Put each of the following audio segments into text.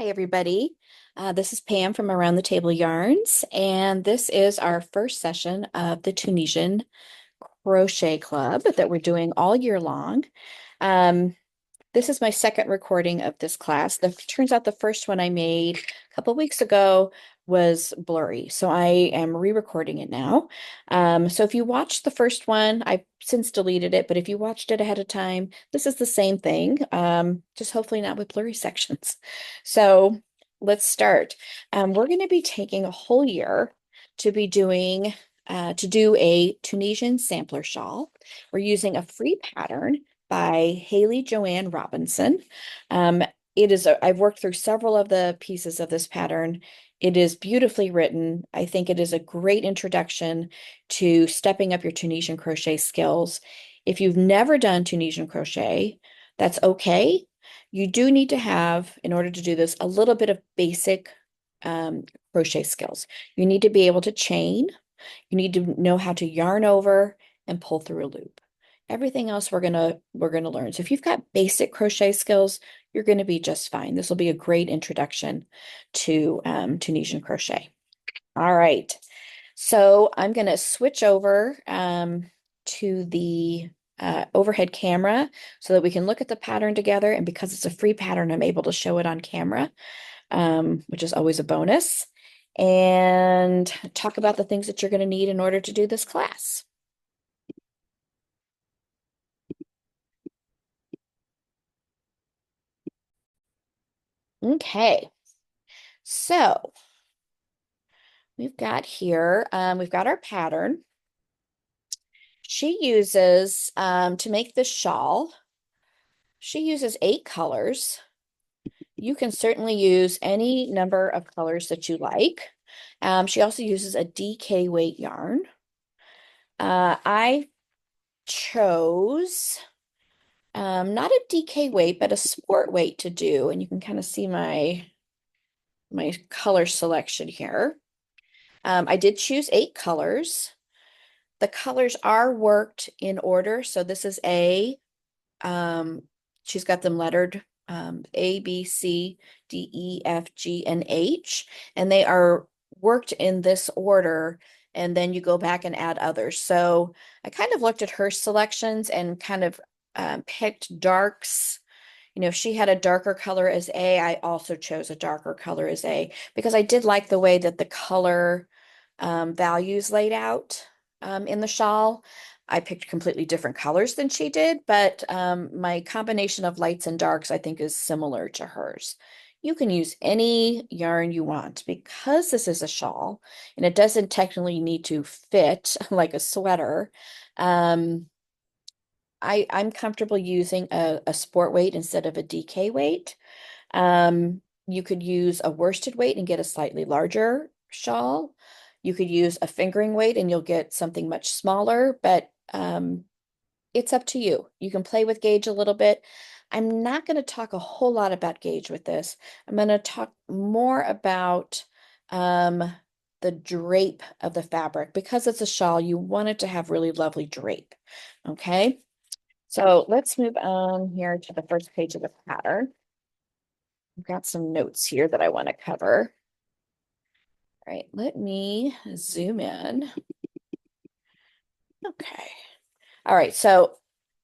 Hi, everybody. This is Pam from Around the Table Yarns, and this is our first session of the Tunisian Crochet Club that we're doing all year long. Um, this is my second recording of this class. Turns out the first one I made a couple weeks ago was blurry, so I am re-recording it now. So if you watched the first one, I've since deleted it, but if you watched it ahead of time, this is the same thing, just hopefully not with blurry sections. So let's start. We're going to be taking a whole year to be doing to do a Tunisian sampler shawl. We're using a free pattern by Haley Joanne Robinson. Um, I've worked through several of the pieces of this pattern. It is beautifully written. I think it is a great introduction to stepping up your Tunisian crochet skills. If you've never done Tunisian crochet, that's okay. You do need to have, in order to do this, a little bit of basic um, crochet skills. You need to be able to chain. You need to know how to yarn over and pull through a loop. Everything else we're gonna learn. So if you've got basic crochet skills, you're gonna be just fine. This will be a great introduction to Tunisian crochet. All right. So I'm gonna switch over to the overhead camera so that we can look at the pattern together. And because it's a free pattern, I'm able to show it on camera, which is always a bonus, and talk about the things that you're going to need in order to do this class. Okay, so we've got our pattern. She uses, to make this shawl, she uses 8 colors. You can certainly use any number of colors that you like. She also uses a DK weight yarn. I chose not a DK weight, but a sport weight to do. And you can kind of see my color selection here. I did choose 8 colors. The colors are worked in order. So this is um, she's got them lettered A, B, C, D, E, F, G, and H. And they are worked in this order. And then you go back and add others. So I kind of looked at her selections and kind of picked darks. You know, if she had a darker color as A, I also chose a darker color as A because I did like the way that the color values laid out in the shawl. I picked completely different colors than she did, but my combination of lights and darks I think is similar to hers. You can use any yarn you want because this is a shawl and it doesn't technically need to fit like a sweater. Um, I'm comfortable using a sport weight instead of a DK weight. You could use a worsted weight and get a slightly larger shawl. You could use a fingering weight and you'll get something much smaller, but it's up to you. You can play with gauge a little bit. I'm not going to talk a whole lot about gauge with this. I'm going to talk more about um, the drape of the fabric. Because it's a shawl, you want it to have really lovely drape. Okay. So let's move on here to the first page of the pattern. I've got some notes here that I want to cover. All right, let me zoom in. Okay. All right, so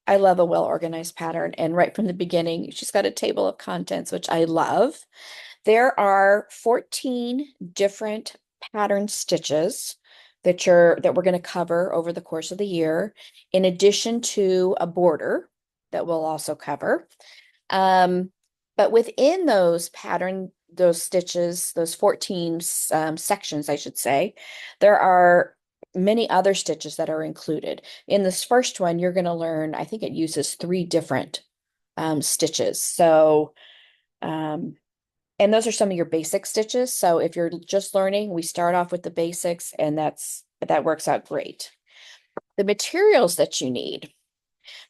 I love a well-organized pattern. And right from the beginning, she's got a table of contents, which I love. There are 14 different pattern stitches that we're going to cover over the course of the year, in addition to a border that we'll also cover. Um, but within those stitches, those 14 sections, I should say, there are many other stitches that are included. In this first one, you're going to learn, I think it uses 3 different stitches. So, um, and those are some of your basic stitches. So if you're just learning, we start off with the basics, and that works out great. The materials that you need.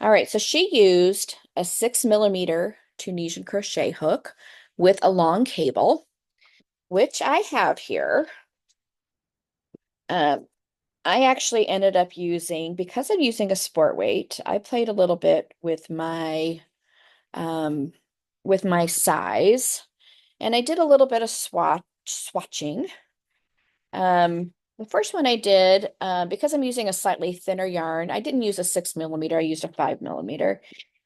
All right, so she used a 6 mm Tunisian crochet hook with a long cable, which I have here. Um, I actually ended up using, because I'm using a sport weight, I played a little bit um, with my size, And I did a little bit of swatching. The first one I did, because I'm using a slightly thinner yarn, I didn't use a 6 millimeter, I used a 5 millimeter.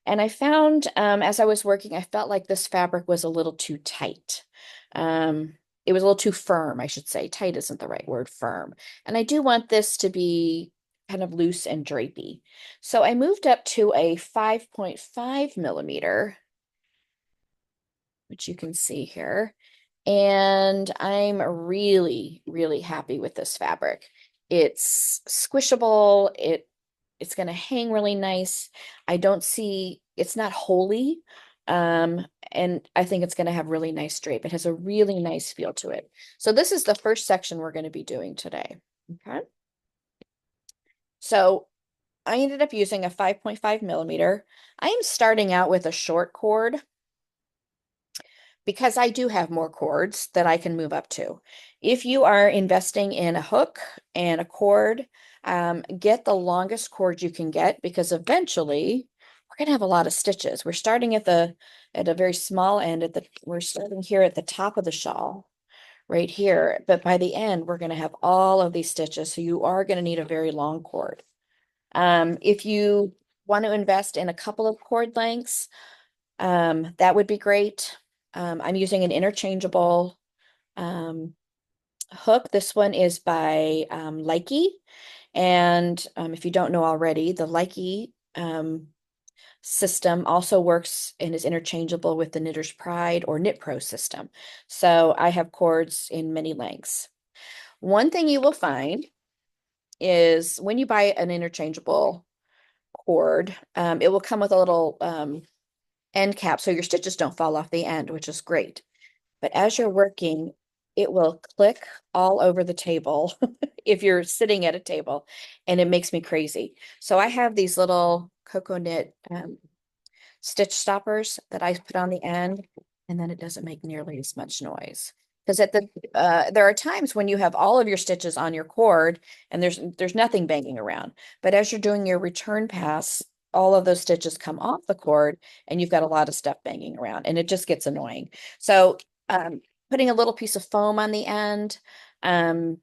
And I found as I was working, I felt like this fabric was a little too tight. It was a little too firm, I should say. Tight isn't the right word, firm. And I do want this to be kind of loose and drapey. So I moved up to a 5.5 millimeter, which you can see here. And I'm really, really happy with this fabric. It's squishable. It's going to hang really nice. I don't see, it's not holey. And I think it's going to have really nice drape. It has a really nice feel to it. So this is the first section we're going to be doing today. Okay. So I ended up using a 5.5 millimeter. I am starting out with a short cord because I do have more cords that I can move up to. If you are investing in a hook and a cord, get the longest cord you can get because eventually we're going to have a lot of stitches. We're starting at a very small end we're starting here at the top of the shawl right here, but by the end we're going to have all of these stitches, so you are going to need a very long cord. If you want to invest in a couple of cord lengths, that would be great. I'm using an interchangeable um, hook. This one is by Likey. And if you don't know already, the Likey system also works and is interchangeable with the Knitter's Pride or Knit Pro system. So I have cords in many lengths. One thing you will find is when you buy an interchangeable cord, it will come with a little end cap so your stitches don't fall off the end, which is great. But as you're working, it will click all over the table if you're sitting at a table, and it makes me crazy. So I have these little cocoa knit stitch stoppers that I put on the end, and then it doesn't make nearly as much noise. Because there are times when you have all of your stitches on your cord and there's nothing banging around. But as you're doing your return pass, all of those stitches come off the cord and you've got a lot of stuff banging around and it just gets annoying. So putting a little piece of foam on the end, um,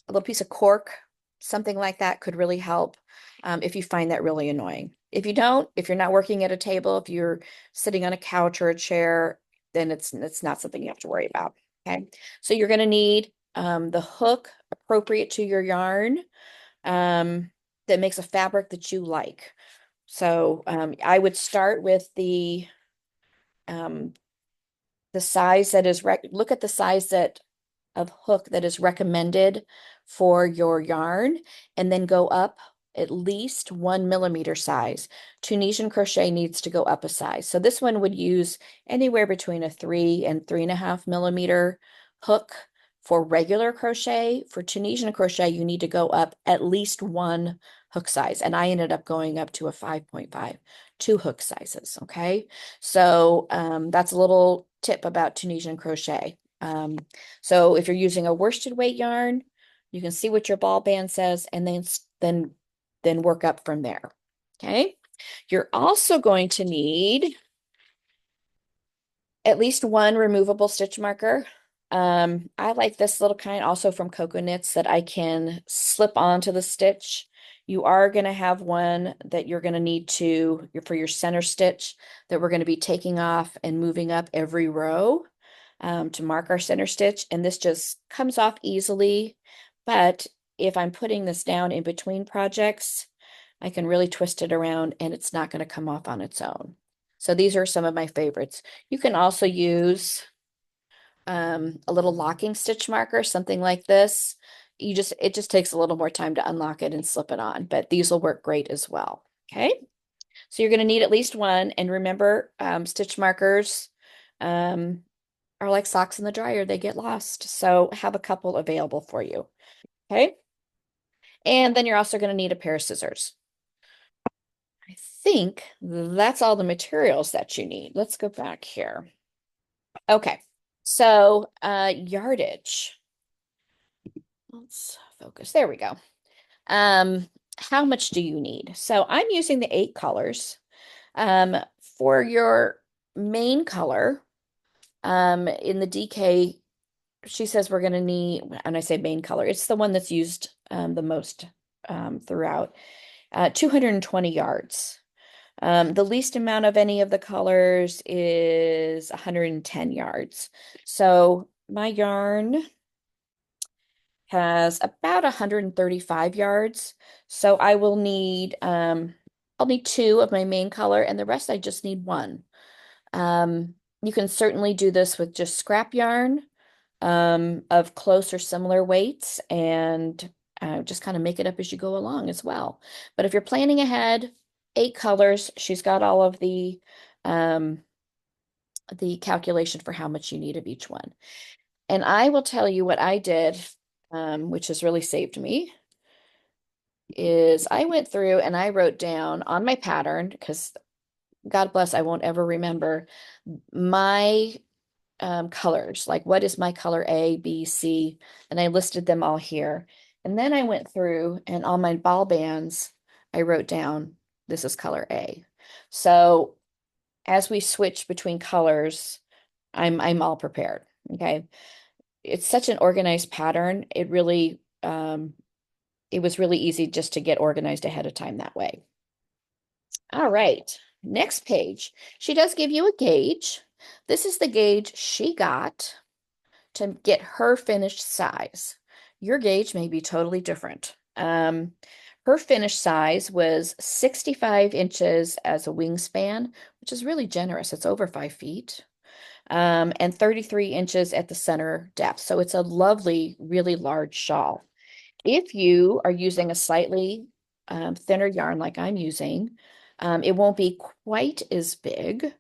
a little piece of cork, something like that could really help if you find that really annoying. If you don't, if you're not working at a table, if you're sitting on a couch or a chair, then it's not something you have to worry about. Okay. So you're going to need the hook appropriate to your yarn that makes a fabric that you like. So I would start with um, the size that is look at the size that of hook that is recommended for your yarn and then go up at least 1 millimeter size. Tunisian crochet needs to go up a size. So this one would use anywhere between a 3 and 3.5 millimeter hook for regular crochet. For Tunisian crochet, you need to go up at least one hook size. And I ended up going up to a 5.5, two hook sizes. Okay. So that's a little tip about Tunisian crochet. So if you're using a worsted weight yarn, you can see what your ball band says and then work up from there. Okay. You're also going to need at least one removable stitch marker. I like this little kind also from Cocoa Knits that I can slip onto the stitch. You are going to have one that you're going to need for your center stitch that we're going to be taking off and moving up every row to mark our center stitch. And this just comes off easily. But if I'm putting this down in between projects, I can really twist it around and it's not going to come off on its own. So these are some of my favorites. You can also use a little locking stitch marker, something like this. It just takes a little more time to unlock it and slip it on, but these will work great as well. Okay. So you're going to need at least one. And remember, stitch markers are like socks in the dryer. They get lost. So have a couple available for you. Okay. And then you're also going to need a pair of scissors. I think that's all the materials that you need. Let's go back here. Okay. So yardage. Let's focus. There we go. How much do you need? So I'm using the 8 colors. For your main color, In the DK, she says we're going to need, and I say main color, it's the one that's used the most throughout, 220 yards. The least amount of any of the colors is 110 yards. So my yarn has about 135 yards. So I'll need two of my main color and the rest I just need one. You can certainly do this with just scrap yarn of close or similar weights and just kind of make it up as you go along as well. But if you're planning ahead, 8 colors, she's got all of the calculation for how much you need of each one. And I will tell you what I did, which has really saved me, is I went through and I wrote down on my pattern, because God bless, I won't ever remember my colors, like what is my color A, B, C, and I listed them all here. And then I went through and on my ball bands, I wrote down this is color A. So as we switch between colors, I'm all prepared. Okay. It's such an organized pattern. It was really easy just to get organized ahead of time that way. All right. Next page. She does give you a gauge. This is the gauge she got to get her finished size. Your gauge may be totally different. Her finished size was 65 inches as a wingspan, which is really generous. It's over 5 feet, and 33 inches at the center depth. So it's a lovely, really large shawl. If you are using a slightly thinner yarn like I'm using, it won't be quite as big,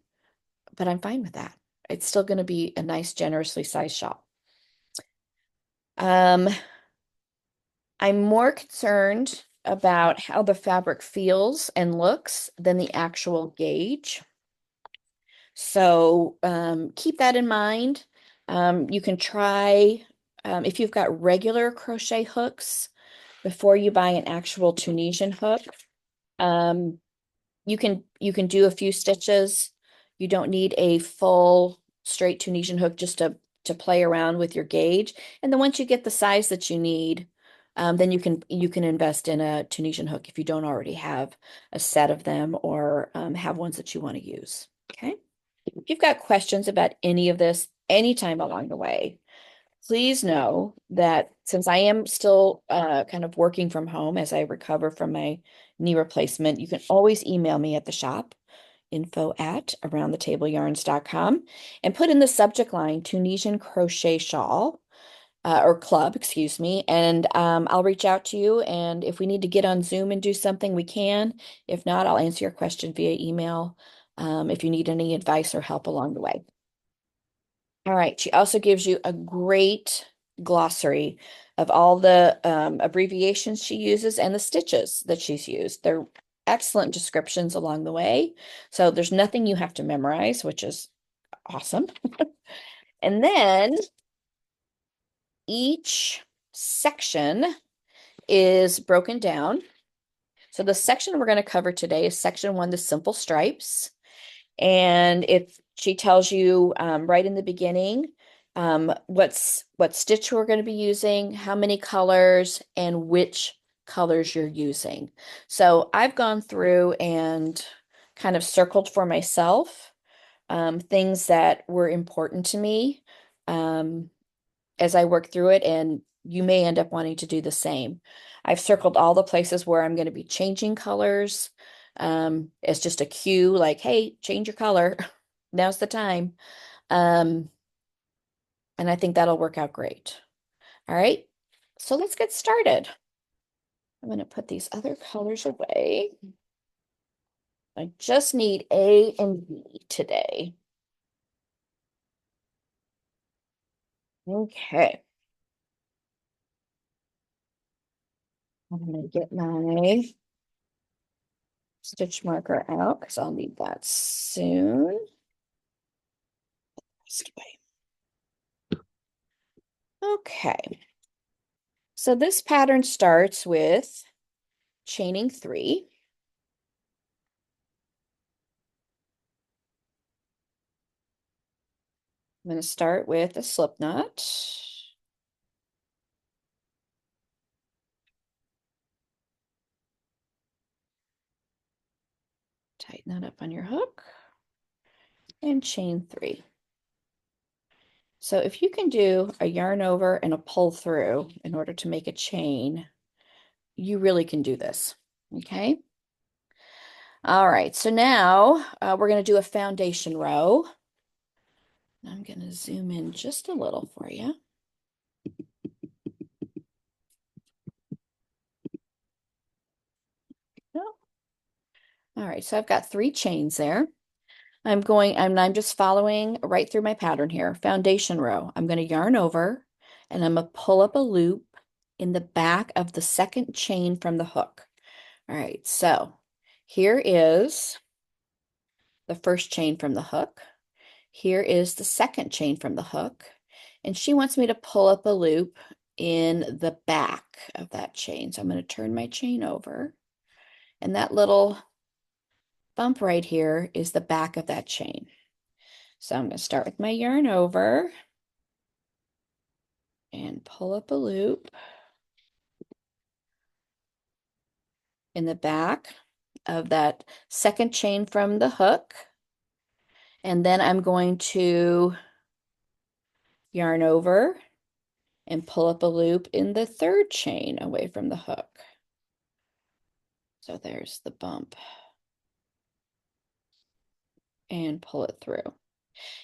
but I'm fine with that. It's still going to be a nice, generously sized shawl. Um, I'm more concerned about how the fabric feels and looks than the actual gauge. So keep that in mind. You can try, if you've got regular crochet hooks, before you buy an actual Tunisian hook, um, you can do a few stitches. You don't need a full straight Tunisian hook just to play around with your gauge. And then once you get the size that you need, then you can invest in a Tunisian hook if you don't already have a set of them or have ones that you want to use. Okay. If you've got questions about any of this anytime along the way, please know that since I am still kind of working from home as I recover from my knee replacement, you can always email me at the shop, info@aroundthetableyarns.com, and put in the subject line Tunisian crochet shawl or club, excuse me, and I'll reach out to you. And if we need to get on Zoom and do something, we can. If not, I'll answer your question via email if you need any advice or help along the way. All right. She also gives you a great glossary of all the abbreviations she uses and the stitches that she's used. They're excellent descriptions along the way. So there's nothing you have to memorize, which is awesome. And then each section is broken down. So the section we're going to cover today is section 1, the simple stripes. And if she tells you right in the beginning what stitch we're going to be using, how many colors, and which colors you're using. So I've gone through and kind of circled for myself things that were important to me as I work through it, and you may end up wanting to do the same. I've circled all the places where I'm going to be changing colors. It's just a cue like, hey, change your color. Now's the time. Um, and I think that'll work out great. All right, so let's get started. I'm going to put these other colors away. I just need A and B today. Okay. I'm going to get my stitch marker out because I'll need that soon. Okay. So this pattern starts with chaining 3. I'm going to start with a slip knot. Tighten that up on your hook and chain 3. So if you can do a yarn over and a pull through in order to make a chain, you really can do this, okay? All right, so now we're going to do a foundation row. I'm going to zoom in just a little for you. All right, so I've got 3 chains there. I'm just following right through my pattern here. Foundation row. I'm going to yarn over and I'm going to pull up a loop in the back of the second chain from the hook. All right, so here is the first chain from the hook. Here is the second chain from the hook. And she wants me to pull up a loop in the back of that chain. So I'm going to turn my chain over. And that little bump right here is the back of that chain. So I'm going to start with my yarn over and pull up a loop in the back of that second chain from the hook. And then I'm going to yarn over and pull up a loop in the third chain away from the hook. So there's the bump. And pull it through.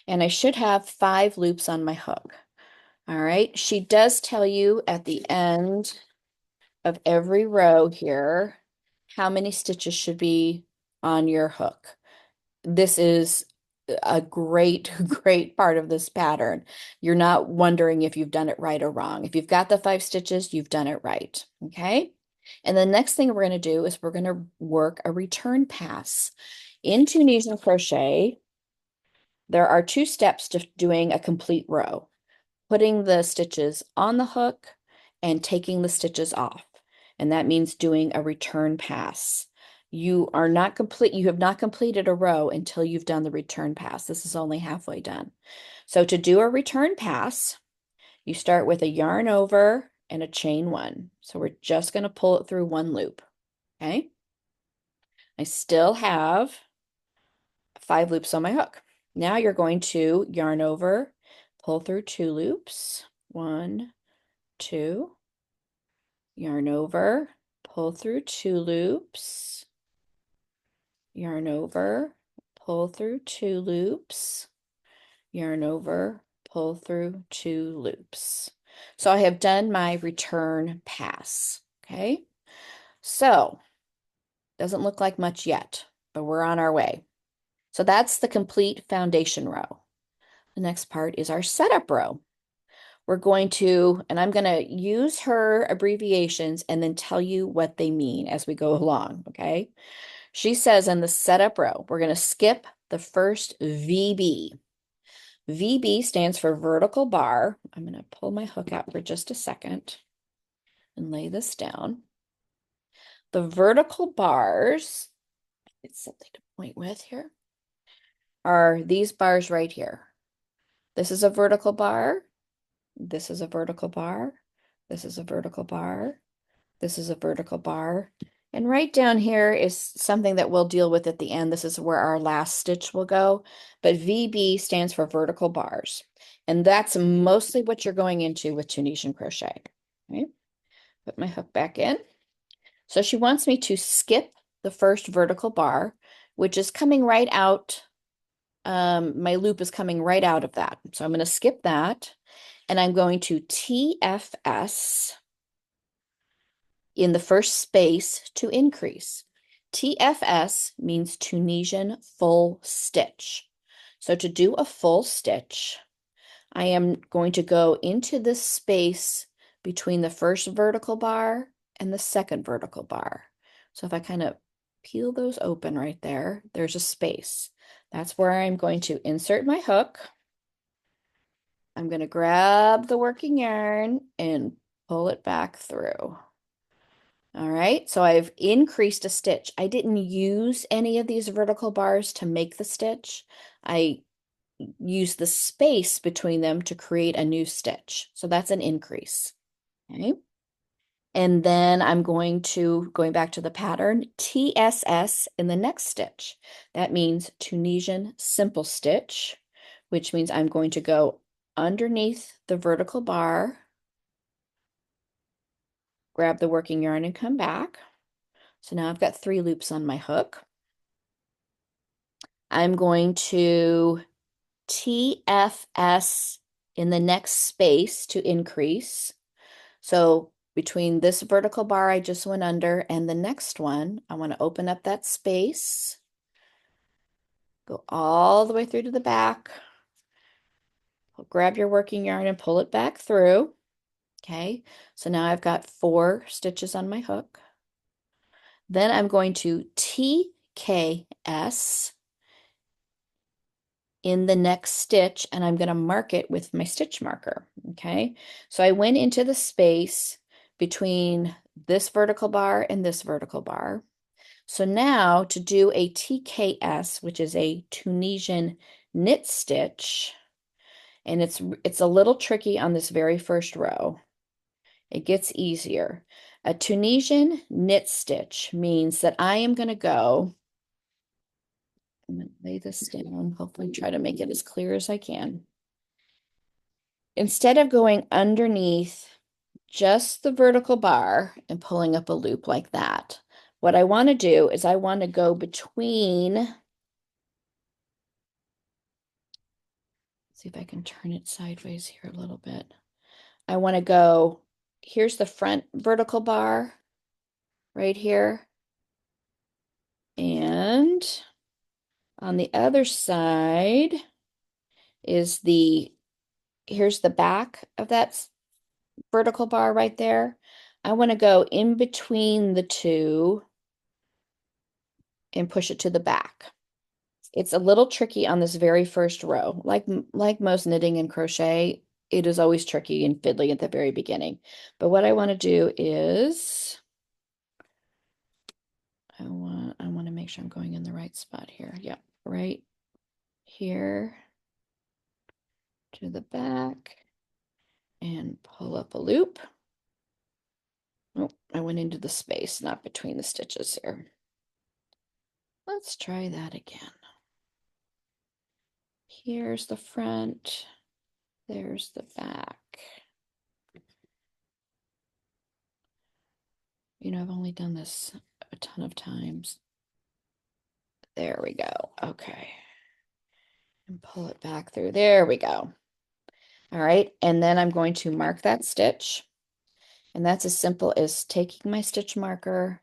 And I should have 5 loops on my hook. All right. She does tell you at the end of every row here how many stitches should be on your hook. This is a great, great part of this pattern. You're not wondering if you've done it right or wrong. If you've got the 5 stitches, you've done it right. Okay. And the next thing we're going to do is we're going to work a return pass. In Tunisian crochet, there are 2 steps to doing a complete row: putting the stitches on the hook and taking the stitches off. And that means doing a return pass. You have not completed a row until you've done the return pass. This is only halfway done. So to do a return pass, you start with a yarn over and a chain 1. So we're just going to pull it through 1 loop. Okay. I still have 5 loops on my hook. Now you're going to yarn over, pull through 2 loops, 1, 2, yarn over, pull through 2 loops, yarn over, pull through 2 loops, yarn over, pull through 2 loops. So I have done my return pass, okay? So, doesn't look like much yet, but we're on our way. So that's the complete foundation row. The next part is our setup row. We're going to, and I'm going to use her abbreviations and then tell you what they mean as we go along, okay? She says in the setup row, we're going to skip the first VB. VB stands for vertical bar. I'm going to pull my hook out for just a second and lay this down. The vertical bars, it's something to point with here, are these bars right here. This is a vertical bar. This is a vertical bar. This is a vertical bar. This is a vertical bar. And right down here is something that we'll deal with at the end. This is where our last stitch will go. But VB stands for vertical bars. And that's mostly what you're going into with Tunisian crochet. Okay. Put my hook back in. So she wants me to skip the first vertical bar, which is coming right out. My loop is coming right out of that. So I'm going to skip that. And I'm going to TFS in the first space to increase. TFS means Tunisian full stitch. So to do a full stitch, I am going to go into this space between the first vertical bar and the second vertical bar. So if I kind of peel those open right there, there's a space. That's where I'm going to insert my hook. I'm going to grab the working yarn and pull it back through. All right, so I've increased a stitch. I didn't use any of these vertical bars to make the stitch. I use the space between them to create a new stitch. So that's an increase. Okay. And then I'm going back to the pattern, TSS in the next stitch. That means Tunisian simple stitch, which means I'm going to go underneath the vertical bar, grab the working yarn and come back. So now I've got 3 loops on my hook. I'm going to TFS in the next space to increase. So between this vertical bar I just went under and the next one, I want to open up that space, go all the way through to the back, grab your working yarn and pull it back through. Okay, so now I've got 4 stitches on my hook. Then I'm going to TKS in the next stitch, and I'm going to mark it with my stitch marker. Okay, so I went into the space between this vertical bar and this vertical bar. So now to do a TKS, which is a Tunisian knit stitch, and it's a little tricky on this very first row. It gets easier. A Tunisian knit stitch means that I am going to go, I'm going to lay this down, hopefully try to make it as clear as I can. Instead of going underneath just the vertical bar and pulling up a loop like that, what I want to do is I want to go between, see if I can turn it sideways here a little bit. I want to go, here's the front vertical bar right here. And on the other side is here's the back of that vertical bar right there. I want to go in between the two and push it to the back. It's a little tricky on this very first row. Like most knitting and crochet, it is always tricky and fiddly at the very beginning. But what I want to do is I want to make sure I'm going in the right spot here. Yeah, right here to the back and pull up a loop. Oh, I went into the space, not between the stitches here. Let's try that again. Here's the front, there's the back. You know, I've only done this a ton of times. There we go. Okay. And pull it back through. There we go. All right. And then I'm going to mark that stitch. And that's as simple as taking my stitch marker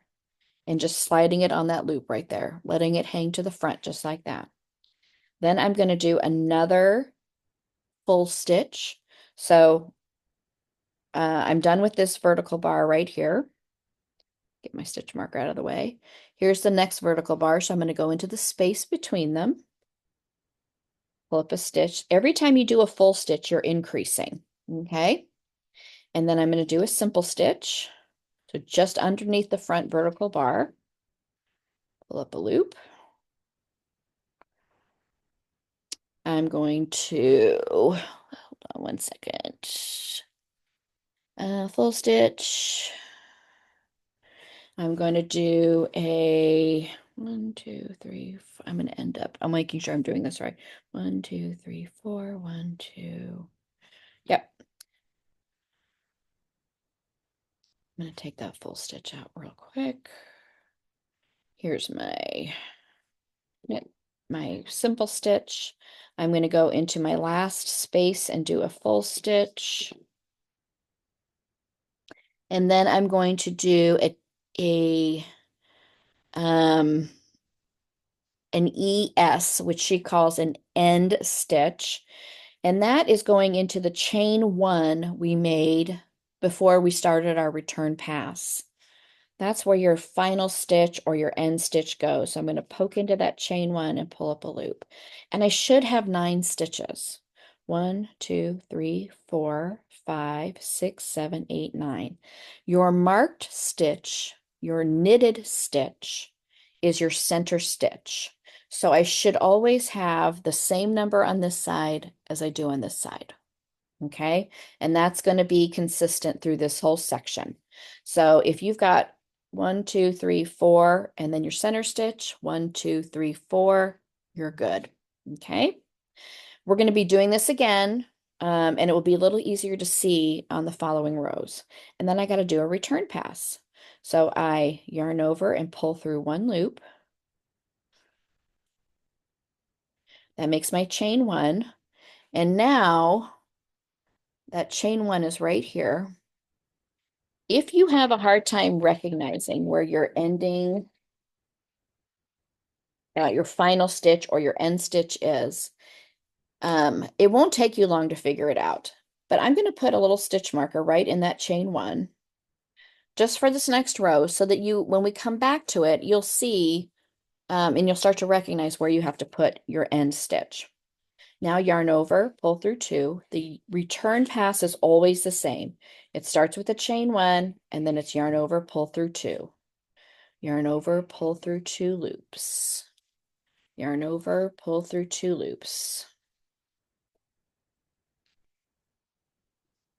and just sliding it on that loop right there, letting it hang to the front just like that. Then I'm going to do another full stitch. So I'm done with this vertical bar right here. Get my stitch marker out of the way. Here's the next vertical bar. So I'm going to go into the space between them. Pull up a stitch. Every time you do a full stitch, you're increasing. Okay. And then I'm going to do a simple stitch. So just underneath the front vertical bar, pull up a loop. I'm going to, hold on one second. Full stitch. I'm going to do a 1, 2, 3, 4. I'm going to end up, I'm making sure I'm doing this right. 1, 2, 3, 4, 1, 2. Yep. I'm going to take that full stitch out real quick. Here's my simple stitch. I'm going to go into my last space and do a full stitch. And then I'm going to do an ES, which she calls an end stitch. And that is going into the chain 1 we made before we started our return pass. That's where your final stitch or your end stitch goes. So I'm going to poke into that chain 1 and pull up a loop. And I should have 9 stitches. 1, 2, 3, 4, 5, 6, 7, 8, 9. Your marked stitch, your knitted stitch, is your center stitch. So I should always have the same number on this side as I do on this side. Okay, and that's going to be consistent through this whole section. So if you've got 1, 2, 3, 4, and then your center stitch, 1, 2, 3, 4, you're good. Okay, we're going to be doing this again, and it will be a little easier to see on the following rows. And then I got to do a return pass. So I yarn over and pull through one loop. That makes my chain one. And now that chain one is right here. If you have a hard time recognizing where you're ending your final stitch or your end stitch is, it won't take you long to figure it out. But I'm going to put a little stitch marker right in that chain one just for this next row so that you, when we come back to it, you'll see and you'll start to recognize where you have to put your end stitch. Now yarn over, pull through two. The return pass is always the same. It starts with a chain one, and then it's yarn over, pull through two. Yarn over, pull through two loops. Yarn over, pull through two loops.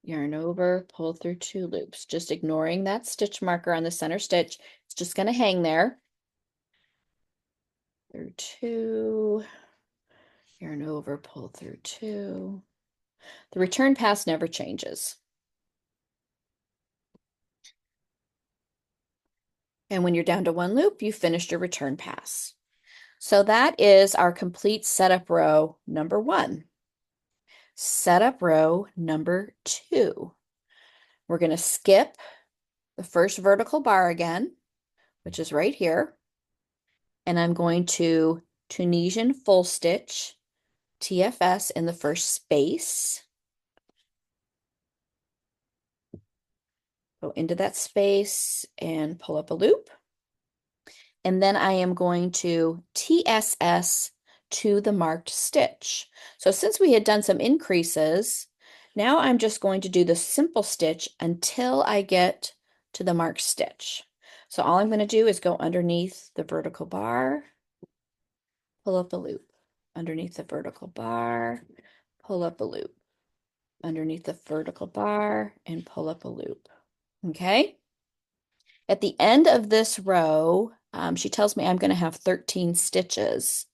Yarn over, pull through two loops. Just ignoring that stitch marker on the center stitch. It's just going to hang there. Through two. Yarn over, pull through two. The return pass never changes. And when you're down to one loop, you finished your return pass. So that is our complete setup row number one. Setup row number two. We're going to skip the first vertical bar again, which is right here. And I'm going to Tunisian full stitch, TFS in the first space. Go into that space and pull up a loop. And then I am going to TSS to the marked stitch. So since we had done some increases, now I'm just going to do the simple stitch until I get to the marked stitch. So all I'm going to do is go underneath the vertical bar, pull up a loop. Underneath the vertical bar, pull up a loop. Underneath the vertical bar and pull up a loop. Okay? At the end of this row, she tells me I'm going to have 13 stitches.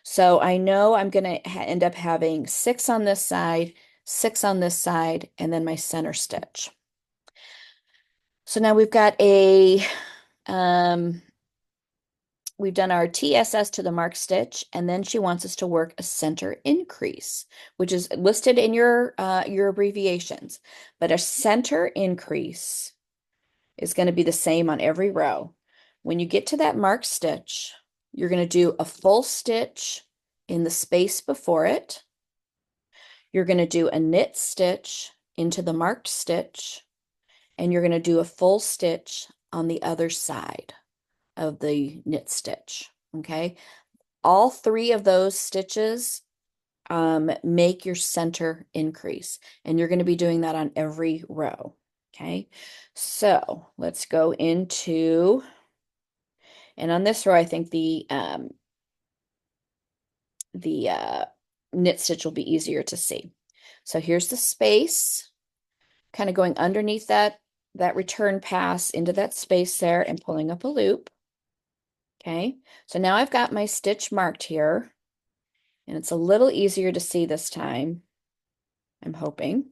So I know I'm going to end up having 6 on this side, 6 on this side, and then my center stitch. So now we've got we've done our TSS to the mark stitch, and then she wants us to work a center increase, which is listed in your abbreviations. But a center increase is going to be the same on every row. When you get to that marked stitch, you're going to do a full stitch in the space before it. You're going to do a knit stitch into the marked stitch, and you're going to do a full stitch on the other side of the knit stitch. Okay, all 3 of those stitches make your center increase, and you're going to be doing that on every row. Okay, so let's go into, and on this row, I think the knit stitch will be easier to see. So here's the space, kind of going underneath that return pass into that space there and pulling up a loop. Okay, so now I've got my stitch marked here, and it's a little easier to see this time, I'm hoping.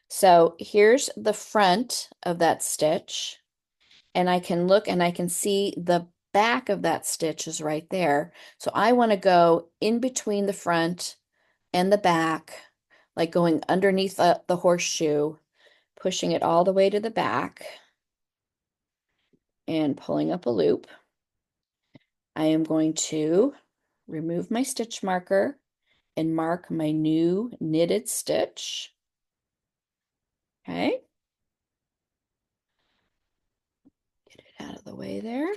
So here's the front of that stitch, and I can look and I can see the back of that stitch is right there. So I want to go in between the front and the back, like going underneath the horseshoe, pushing it all the way to the back and pulling up a loop. I am going to remove my stitch marker and mark my new knitted stitch. Okay. Get it out of the way there.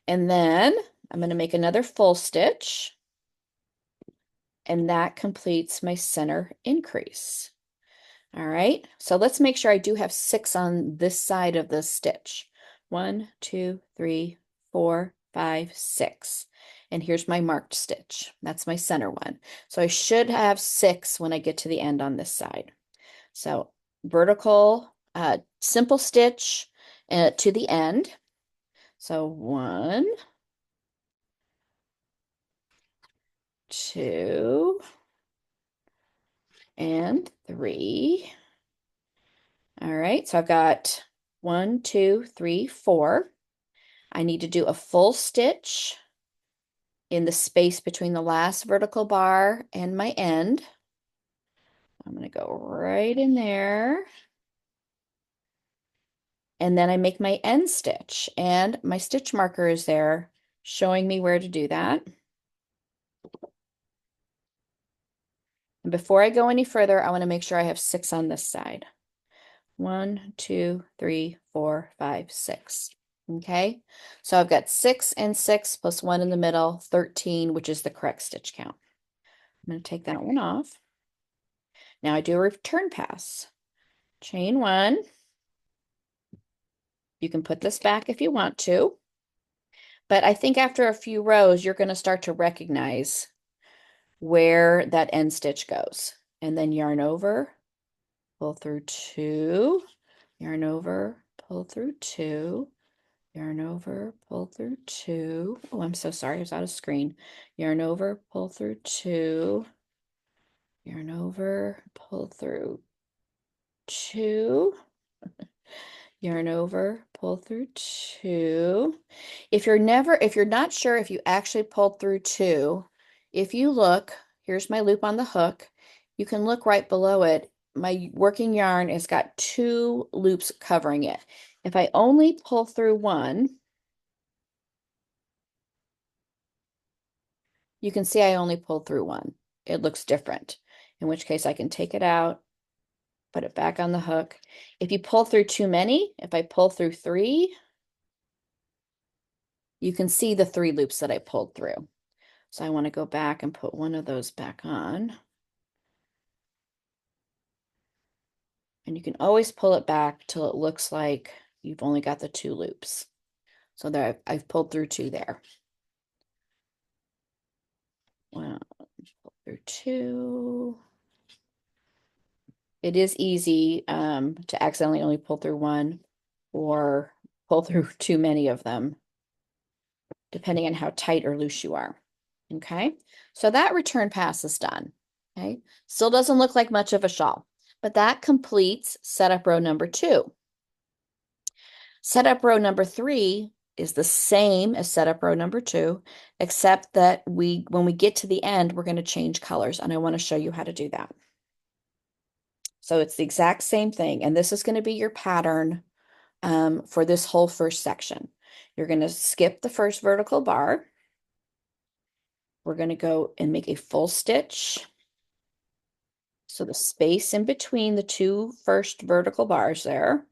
And then I'm going to make another full stitch, and that completes my center increase. All right, so let's make sure I do have 6 on this side of the stitch. 1, 2, 3, 4, 5, 6. And here's my marked stitch. That's my center one. So I should have 6 when I get to the end on this side. So vertical, simple stitch to the end. So 1, 2, and 3. All right, so I've got 1, 2, 3, 4. I need to do a full stitch in the space between the last vertical bar and my end. I'm going to go right in there. And then I make my end stitch, and my stitch marker is there showing me where to do that. And before I go any further, I want to make sure I have 6 on this side. 1, 2, 3, 4, 5, 6. Okay, so I've got 6 and 6 plus 1 in the middle, 13, which is the correct stitch count. I'm going to take that one off. Now I do a return pass. Chain 1. You can put this back if you want to, but I think after a few rows, you're going to start to recognize where that end stitch goes. And then yarn over, pull through 2, yarn over, pull through 2, yarn over, pull through 2. Oh, I'm so sorry, I was out of screen. Yarn over, pull through 2, yarn over, pull through 2, yarn over, pull through 2. If you're not sure if you actually pulled through 2, if you look, here's my loop on the hook, you can look right below it. My working yarn has got 2 loops covering it. If I only pull through 1, you can see I only pulled through 1. It looks different, in which case I can take it out, put it back on the hook. If you pull through too many, if I pull through 3, you can see the 3 loops that I pulled through. So I want to go back and put one of those back on. And you can always pull it back till it looks like you've only got the 2 loops. So there, I've pulled through 2 there. 1, pull through 2. It is easy to accidentally only pull through 1 or pull through too many of them, depending on how tight or loose you are. Okay, so that return pass is done. Okay, still doesn't look like much of a shawl, but that completes setup row number 2. Setup row number 3 is the same as setup row number 2, except that when we get to the end, we're going to change colors, and I want to show you how to do that. So it's the exact same thing, and this is going to be your pattern for this whole first section. You're going to skip the first vertical bar. We're going to go and make a full stitch. So the space in between the 2 first vertical bars there,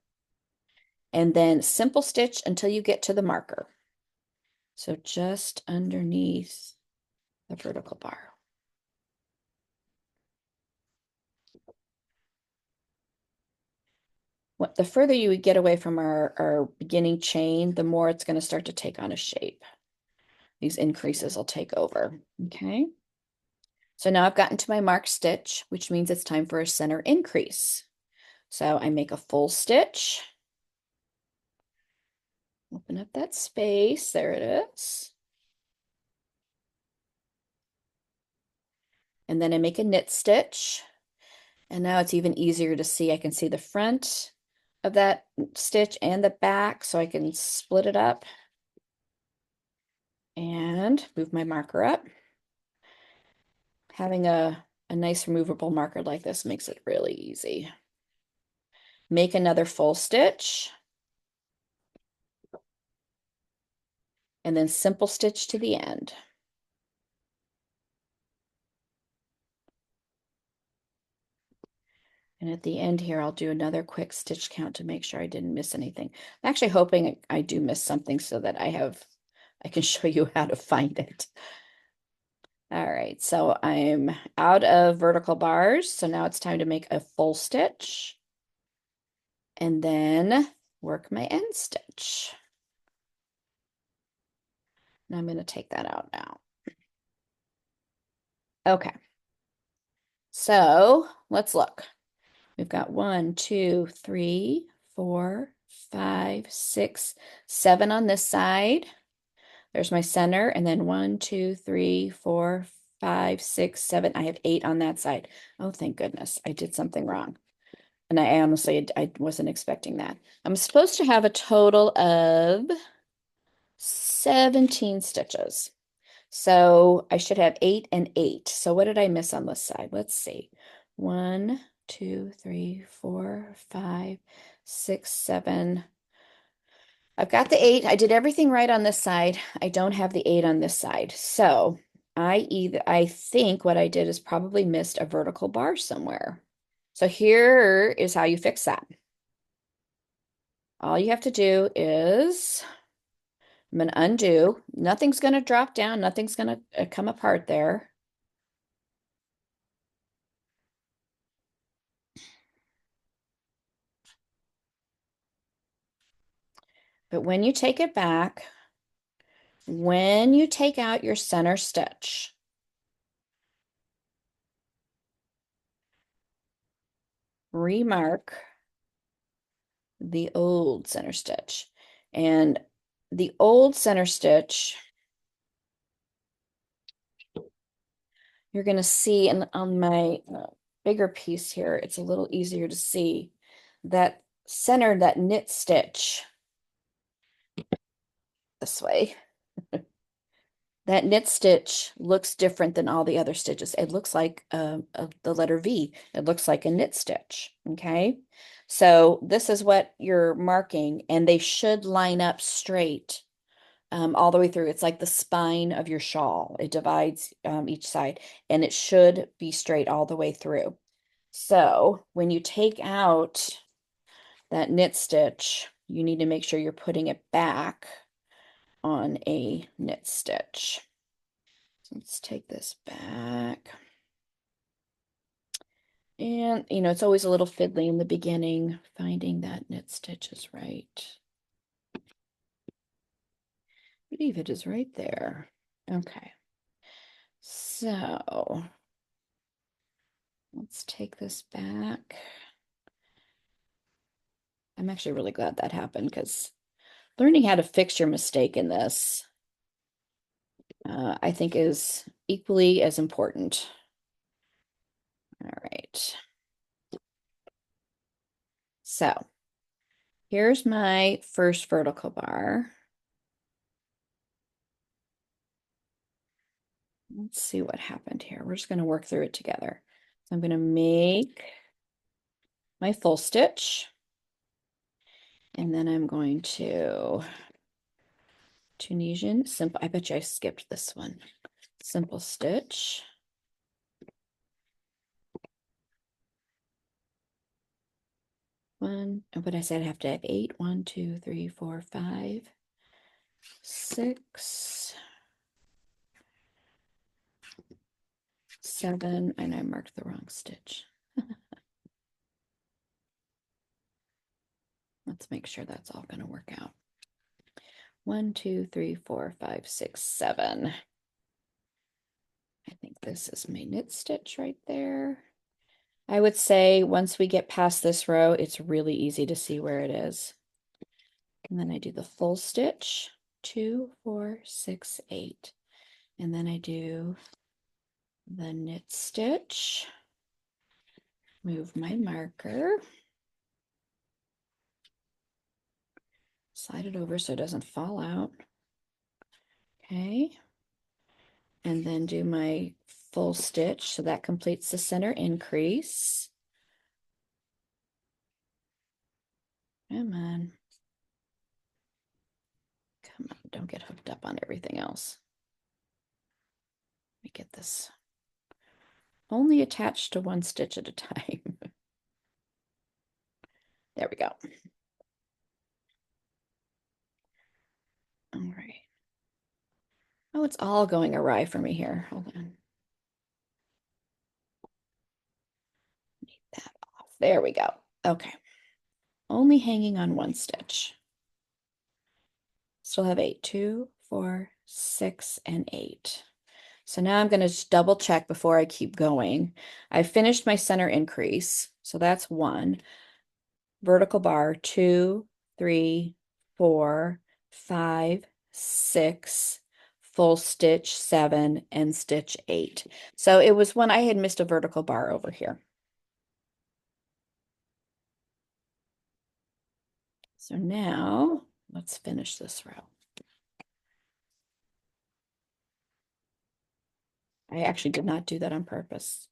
and then simple stitch until you get to the marker. So just underneath the vertical bar. The further you would get away from our beginning chain, the more it's going to start to take on a shape. These increases will take over, okay? So now I've gotten to my marked stitch, which means it's time for a center increase. So I make a full stitch, open up that space, there it is. And then I make a knit stitch. And now it's even easier to see. I can see the front of that stitch and the back, so I can split it up and move my marker up. Having a nice removable marker like this makes it really easy. Make another full stitch. And then simple stitch to the end. And at the end here, I'll do another quick stitch count to make sure I didn't miss anything. I'm actually hoping I do miss something so that I can show you how to find it. All right, so I'm out of vertical bars. So now it's time to make a full stitch and then work my end stitch. And I'm going to take that out now. Okay. So let's look. We've got 1, 2, 3, 4, 5, 6, 7 on this side. There's my center, and then 1, 2, 3, 4, 5, 6, 7. I have 8 on that side. Oh, thank goodness. I did something wrong. And I honestly, I wasn't expecting that. I'm supposed to have a total of 17 stitches. So I should have 8 and 8. So what did I miss on this side? Let's see. 1, 2, 3, 4, 5, 6, 7. I've got the 8. I did everything right on this side. I don't have the 8 on this side. So I think what I did is probably missed a vertical bar somewhere. So here is how you fix that. All you have to do is I'm going to undo. Nothing's going to drop down. Nothing's going to come apart there. But when you take it back, when you take out your center stitch, remark the old center stitch. And the old center stitch, you're going to see on my bigger piece here, it's a little easier to see that center, that knit stitch this way. That knit stitch looks different than all the other stitches. It looks like the letter V. It looks like a knit stitch, okay? So this is what you're marking, and they should line up straight all the way through. It's like the spine of your shawl. It divides each side, and it should be straight all the way through. So when you take out that knit stitch, you need to make sure you're putting it back on a knit stitch. So let's take this back. And, you know, it's always a little fiddly in the beginning, finding that knit stitch is right. I believe it is right there. Okay. So let's take this back. I'm actually really glad that happened because learning how to fix your mistake in this, I think is equally as important. All right. So here's my first vertical bar. Let's see what happened here. We're just going to work through it together. So I'm going to make my full stitch, and then I'm going to Tunisian simple. I bet you I skipped this one. Simple stitch. One, and what I said, I have to have 8. 1, 2, 3, 4, 5, 6, 7, and I marked the wrong stitch. Let's make sure that's all going to work out. 1, 2, 3, 4, 5, 6, 7. I think this is my knit stitch right there. I would say once we get past this row, it's really easy to see where it is. And then I do the full stitch, 2, 4, 6, 8. And then I do the knit stitch, move my marker, slide it over so it doesn't fall out. Okay. And then do my full stitch. So that completes the center increase. Come on. Come on, don't get hooked up on everything else. Let me get this only attached to one stitch at a time. There we go. All right. Oh, it's all going awry for me here. Hold on. Need that off. There we go. Okay. Only hanging on one stitch. Still have 8. 2, 4, 6, and 8. So now I'm going to just double check before I keep going. I finished my center increase. So that's 1. Vertical bar, 2, 3, 4, 5, 6, full stitch 7, and stitch 8. So it was when I had missed a vertical bar over here. So now let's finish this row. I actually did not do that on purpose.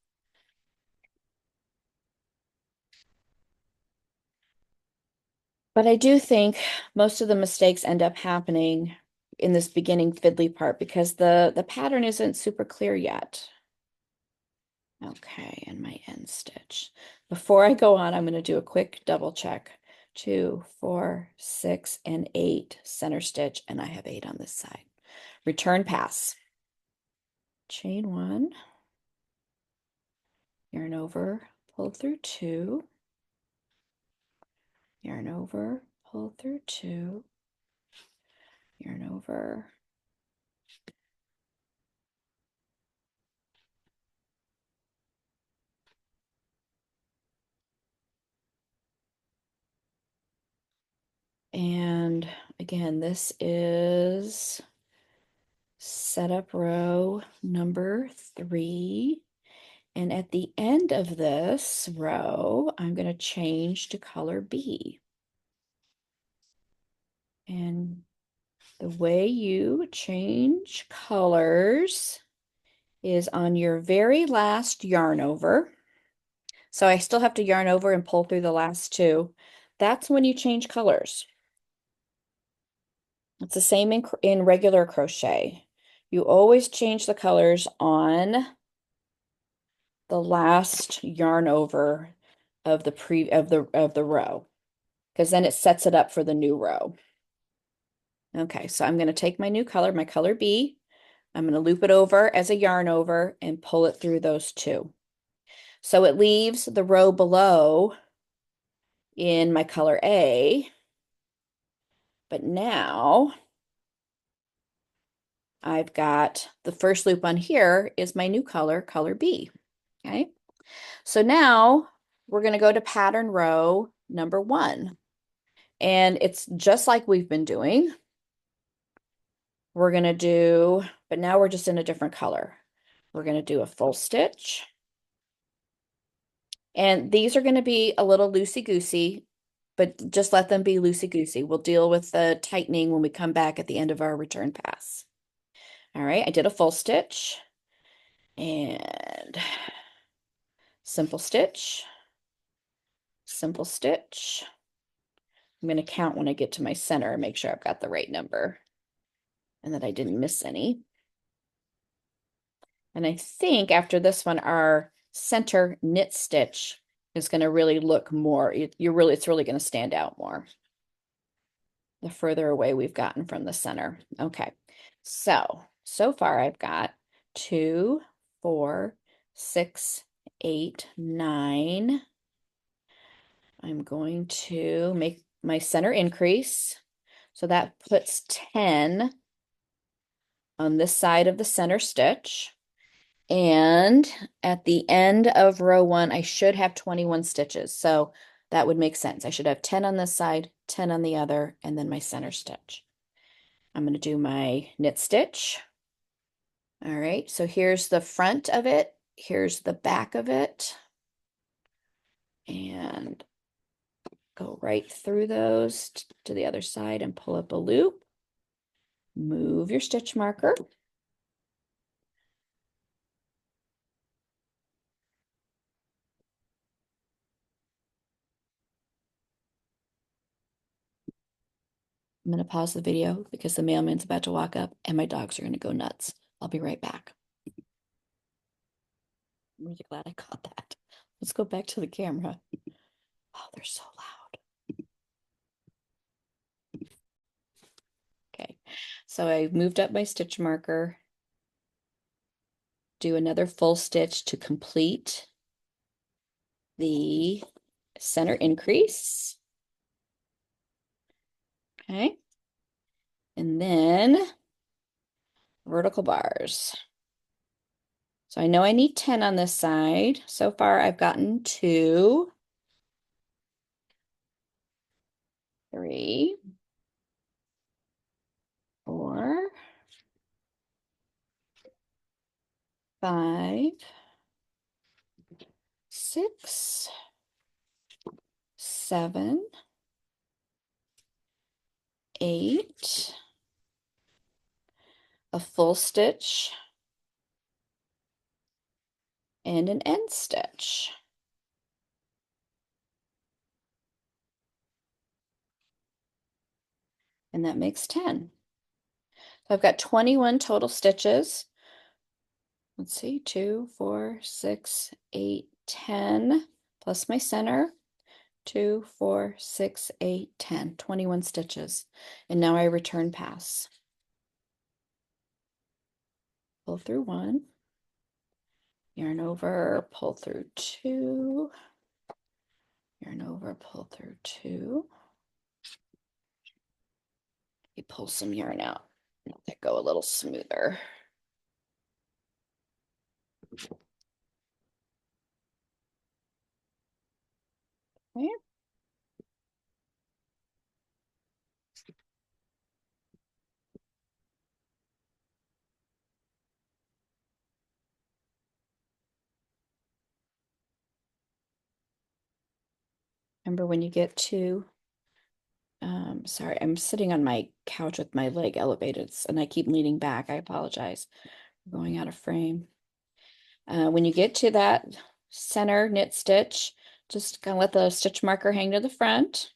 But I do think most of the mistakes end up happening in this beginning fiddly part because the pattern isn't super clear yet. Okay, and my end stitch. Before I go on, I'm going to do a quick double check. 2, 4, 6, and 8 center stitch, and I have 8 on this side. Return pass. Chain 1, yarn over, pull through 2, yarn over, pull through 2, yarn over, and again, this is setup row number 3. And at the end of this row, I'm going to change to color B. And the way you change colors is on your very last yarn over. So I still have to yarn over and pull through the last 2. That's when you change colors. It's the same in regular crochet. You always change the colors on the last yarn over of the row, because then it sets it up for the new row. Okay, so I'm going to take my new color, my color B. I'm going to loop it over as a yarn over and pull it through those 2. So it leaves the row below in my color A, but now I've got the first loop on here is my new color, color B. Okay, so now we're going to go to pattern row number 1. And it's just like we've been doing. We're going to do, but now we're just in a different color. We're going to do a full stitch. And these are going to be a little loosey-goosey, but just let them be loosey-goosey. We'll deal with the tightening when we come back at the end of our return pass. All right, I did a full stitch and simple stitch, simple stitch. I'm going to count when I get to my center and make sure I've got the right number and that I didn't miss any. And I think after this one, our center knit stitch is going to really look more, it's really going to stand out more the further away we've gotten from the center. Okay, so far I've got 2, 4, 6, 8, 9. I'm going to make my center increase. So that puts 10 on this side of the center stitch. And at the end of row 1, I should have 21 stitches. So that would make sense. I should have 10 on this side, 10 on the other, and then my center stitch. I'm going to do my knit stitch. All right, so here's the front of it. Here's the back of it. And go right through those to the other side and pull up a loop. Move your stitch marker. I'm going to pause the video because the mailman's about to walk up and my dogs are going to go nuts. I'll be right back. I'm really glad I caught that. Let's go back to the camera. Oh, they're so loud. Okay, so I moved up my stitch marker. Do another full stitch to complete the center increase. Okay, and then vertical bars. So I know I need 10 on this side. So far I've gotten 2, 3, 4, 5, 6, 7, 8, a full stitch, and an end stitch. And that makes 10. So I've got 21 total stitches. Let's see, 2, 4, 6, 8, 10, plus my center. 2, 4, 6, 8, 10, 21 stitches. And now I return pass. Pull through 1, yarn over, pull through 2, yarn over, pull through 2. You pull some yarn out, let that go a little smoother. Okay. Remember when you get to, sorry, I'm sitting on my couch with my leg elevated and I keep leaning back. I apologize. I'm going out of frame. When you get to that center knit stitch, just gonna let the stitch marker hang to the front.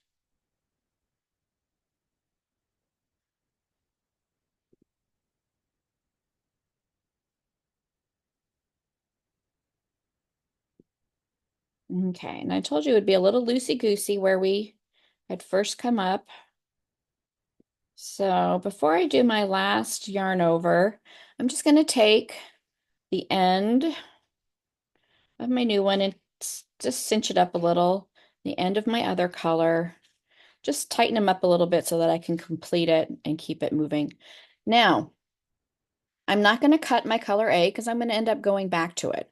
Okay, and I told you it would be a little loosey-goosey where we had first come up. So before I do my last yarn over, I'm just going to take the end of my new one and just cinch it up a little, the end of my other color, just tighten them up a little bit so that I can complete it and keep it moving. Now, I'm not going to cut my color A because I'm going to end up going back to it.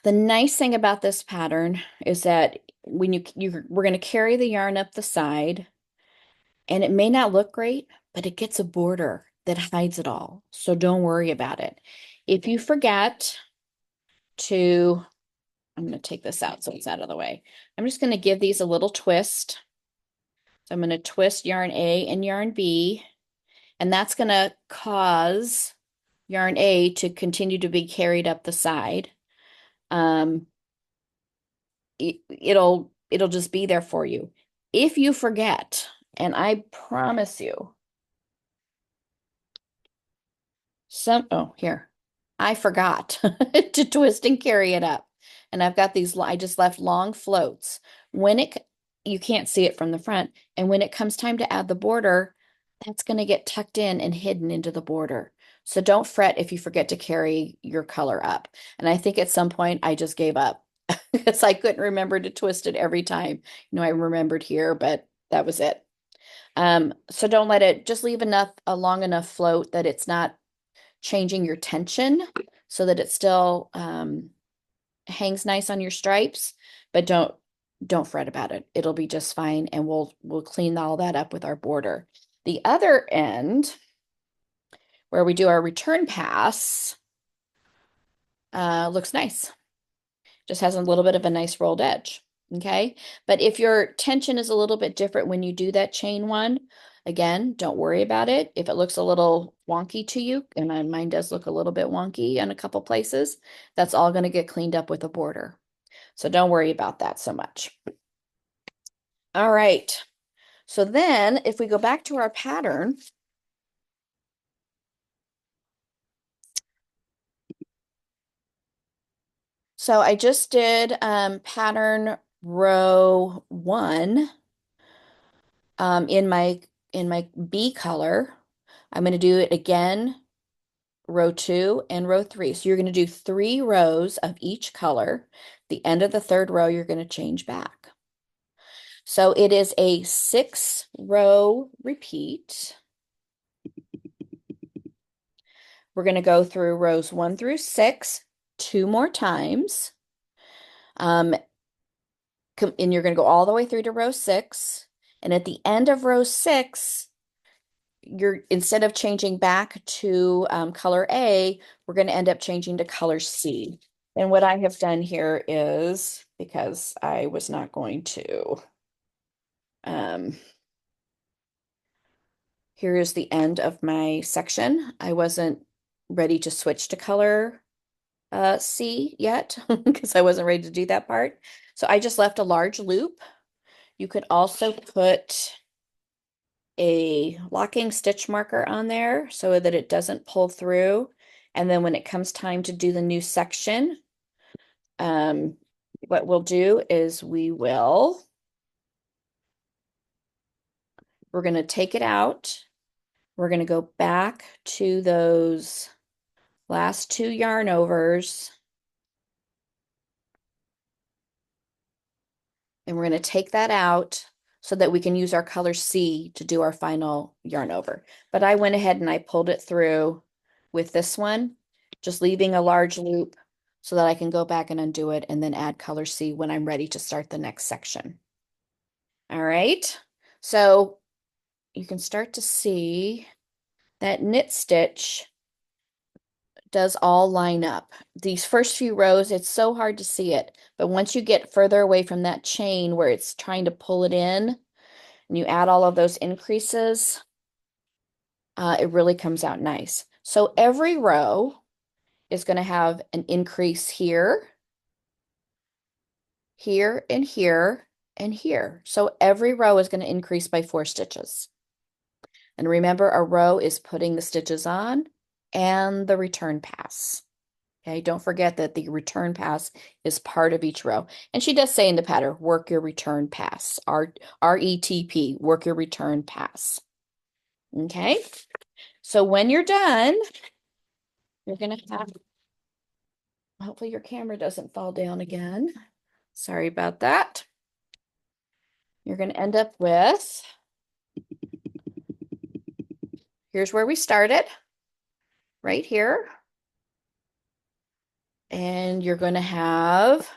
The nice thing about this pattern is that when we're going to carry the yarn up the side, and it may not look great, but it gets a border that hides it all. So don't worry about it. If you forget to, I'm going to take this out so it's out of the way. I'm just going to give these a little twist. So I'm going to twist yarn A and yarn B, and that's going to cause yarn A to continue to be carried up the side. It'll just be there for you. If you forget, and I promise you, oh, here. I forgot to twist and carry it up. And I've got these, I just left long floats. When you can't see it from the front. And when it comes time to add the border, that's going to get tucked in and hidden into the border. So don't fret if you forget to carry your color up. And I think at some point I just gave up because I couldn't remember to twist it every time. I remembered here, but that was it. So don't let it, just leave a long enough float that it's not changing your tension so that it still hangs nice on your stripes, but don't fret about it. It'll be just fine, and we'll clean all that up with our border. The other end, where we do our return pass, looks nice. Just has a little bit of a nice rolled edge. Okay, but if your tension is a little bit different when you do that chain one, again, don't worry about it. If it looks a little wonky to you, and mine does look a little bit wonky in a couple places, that's all going to get cleaned up with a border. So don't worry about that so much. All right. So then if we go back to our pattern, so I just did pattern row 1 in my B color. I'm going to do it again, row 2 and row 3. So you're going to do 3 rows of each color. The end of the 3rd row, you're going to change back. So it is a 6-row repeat. We're going to go through rows 1 through 6 two more times. Um, and you're going to go all the way through to row 6. And at the end of row 6, you're instead of changing back to color A, we're going to end up changing to color C. And what I have done here is, because I was not going to, um, here is the end of my section. I wasn't ready to switch to color C yet because I wasn't ready to do that part. So I just left a large loop. You could also put a locking stitch marker on there so that it doesn't pull through. And then when it comes time to do the new section, um, what we'll do is we're going to take it out. We're going to go back to those last 2 yarn overs. And we're going to take that out so that we can use our color C to do our final yarn over. But I went ahead and I pulled it through with this one, just leaving a large loop so that I can go back and undo it and then add color C when I'm ready to start the next section. All right, so you can start to see that knit stitch does all line up. These first few rows, it's so hard to see it, but once you get further away from that chain where it's trying to pull it in, and you add all of those increases, it really comes out nice. So every row is going to have an increase here, here, and here, and here. So every row is going to increase by 4 stitches. And remember, a row is putting the stitches on and the return pass. Okay, don't forget that the return pass is part of each row. And she does say in the pattern, work your return pass, RETP, work your return pass. Okay, so when you're done, you're going to have, hopefully your camera doesn't fall down again. Sorry about that. You're going to end up with, here's where we started, right here. And you're going to have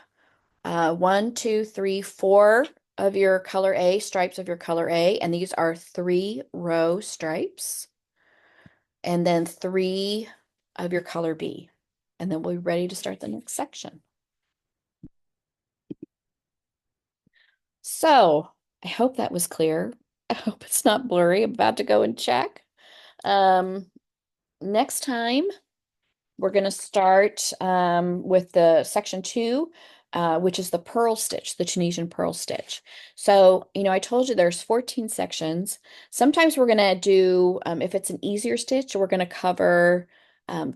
1, 2, 3, 4 of your color A, stripes of your color A, and these are 3-row stripes. And then 3 of your color B. And then we'll be ready to start the next section. So I hope that was clear. I hope it's not blurry. I'm about to go and check. Next time, we're going to start with the section 2, which is the purl stitch, the Tunisian purl stitch. So, I told you there's 14 sections. Sometimes we're going to do, if it's an easier stitch, we're going to cover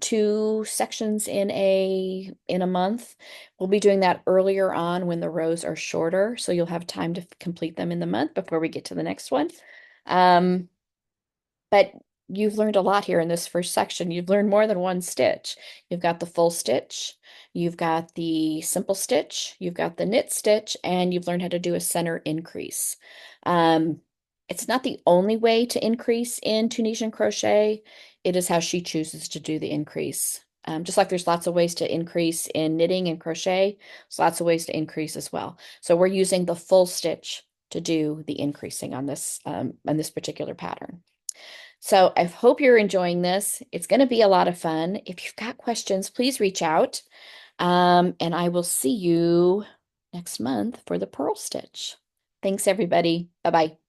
2 sections in a month. We'll be doing that earlier on when the rows are shorter, so you'll have time to complete them in the month before we get to the next one. But you've learned a lot here in this first section. You've learned more than one stitch. You've got the full stitch, you've got the simple stitch, you've got the knit stitch, and you've learned how to do a center increase. It's not the only way to increase in Tunisian crochet. It is how she chooses to do the increase. Just like there's lots of ways to increase in knitting and crochet, there's lots of ways to increase as well. So we're using the full stitch to do the increasing on this particular pattern. So I hope you're enjoying this. It's going to be a lot of fun. If you've got questions, please reach out. And I will see you next month for the purl stitch. Thanks, everybody. Bye-bye.